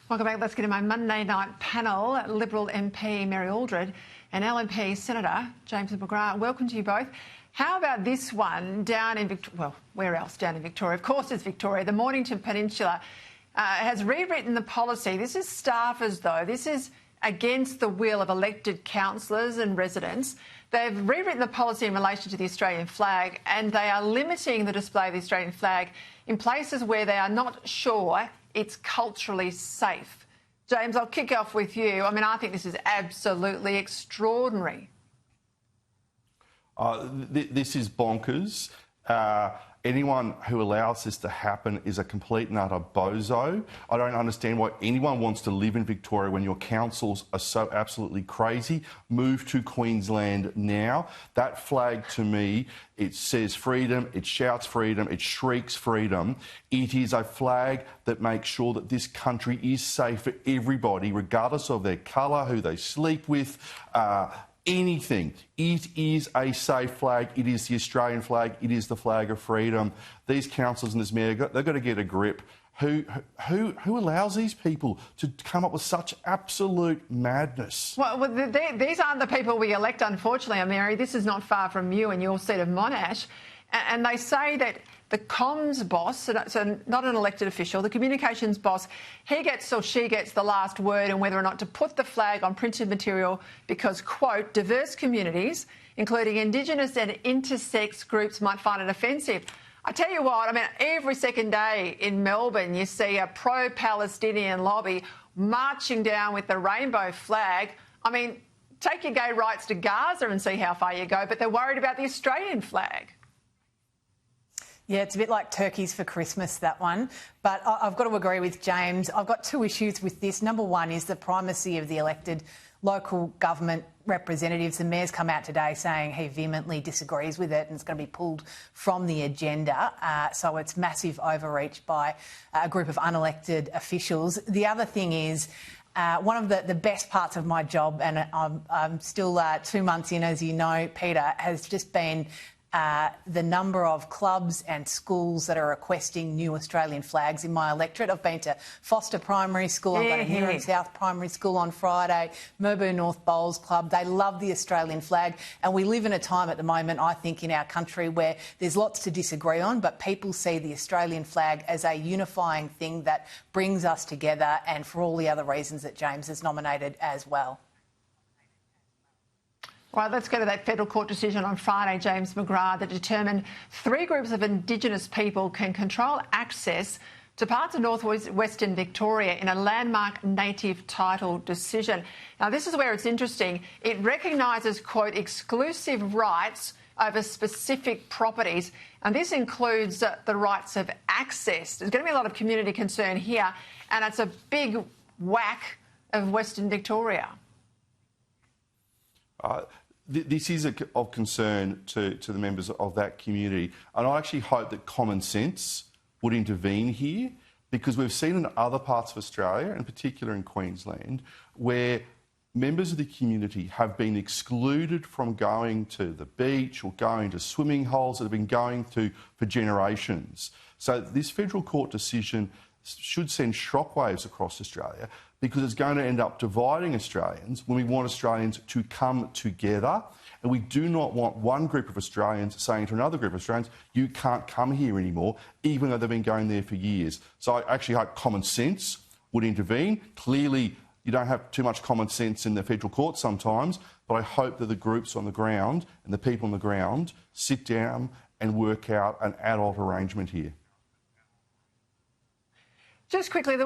Welcome back. Let's get to my Monday night panel. Liberal MP Mary Aldred and LNP Senator James McGrath. Welcome to you both. How about this one down in Victoria? Well, where else down in Victoria? Of course it's Victoria. The Mornington Peninsula has rewritten the policy. This is staffers, though. This is against the will of elected councillors and residents. They've rewritten the policy in relation to the Australian flag, and they are limiting the display of the Australian flag in places where they are not sure it's culturally safe. James, I'll kick off with you. I mean, I think this is absolutely extraordinary. This is bonkers. Anyone who allows this to happen is a complete and utter bozo. I don't understand why anyone wants to live in Victoria when your councils are so absolutely crazy. Move to Queensland now. That flag, to me, it says freedom, it shouts freedom, it shrieks freedom. It is a flag that makes sure that this country is safe for everybody, regardless of their colour, who they sleep with, anything. It is a safe flag. It is the Australian flag. It is the flag of freedom. These councillors and this mayor, they've got to get a grip. Who allows these people to come up with such absolute madness? Well, these aren't the people we elect, unfortunately, Mary. This is not far from you in your seat of Monash. And they say that the comms boss, so not an elected official, the communications boss, he gets or she gets the last word on whether or not to put the flag on printed material because, quote, diverse communities, including Indigenous and intersex groups, might find it offensive. I tell you what, I mean, every second day in Melbourne you see a pro-Palestinian lobby marching down with the rainbow flag. I mean, take your gay rights to Gaza and see how far you go, but they're worried about the Australian flag. Yeah, it's a bit like turkeys for Christmas, that one. But I've got to agree with James. I've got two issues with this. Number one is the primacy of the elected local government representatives. The mayor's come out today saying he vehemently disagrees with it and it's going to be pulled from the agenda. So it's massive overreach by a group of unelected officials. The other thing is, one of the best parts of my job, and I'm still 2 months in, as you know, Peter, has just been the number of clubs and schools that are requesting new Australian flags in my electorate. I've been to Foster Primary School, I've been to Heron South Primary School on Friday, Merbu North Bowls Club. They love the Australian flag, and we live in a time at the moment, I think, in our country where there's lots to disagree on, but people see the Australian flag as a unifying thing that brings us together, and for all the other reasons that James has nominated as well. Right, let's go to that federal court decision on Friday, James McGrath, that determined 3 groups of Indigenous people can control access to parts of northwestern Victoria in a landmark native title decision. Now, this is where it's interesting. It recognises, quote, exclusive rights over specific properties, and this includes the rights of access. There's going to be a lot of community concern here, and it's a big whack of Western Victoria. This is of concern to the members of that community, and I actually hope that common sense would intervene here, because we've seen in other parts of Australia, in particular in Queensland, where members of the community have been excluded from going to the beach or going to swimming holes that have been going to for generations. So this federal court decision should send shockwaves across Australia, because it's going to end up dividing Australians when we want Australians to come together. And we do not want one group of Australians saying to another group of Australians, you can't come here anymore, even though they've been going there for years. So I actually hope common sense would intervene. Clearly, you don't have too much common sense in the federal court sometimes, but I hope that the groups on the ground and the people on the ground sit down and work out an adult arrangement here. Just quickly,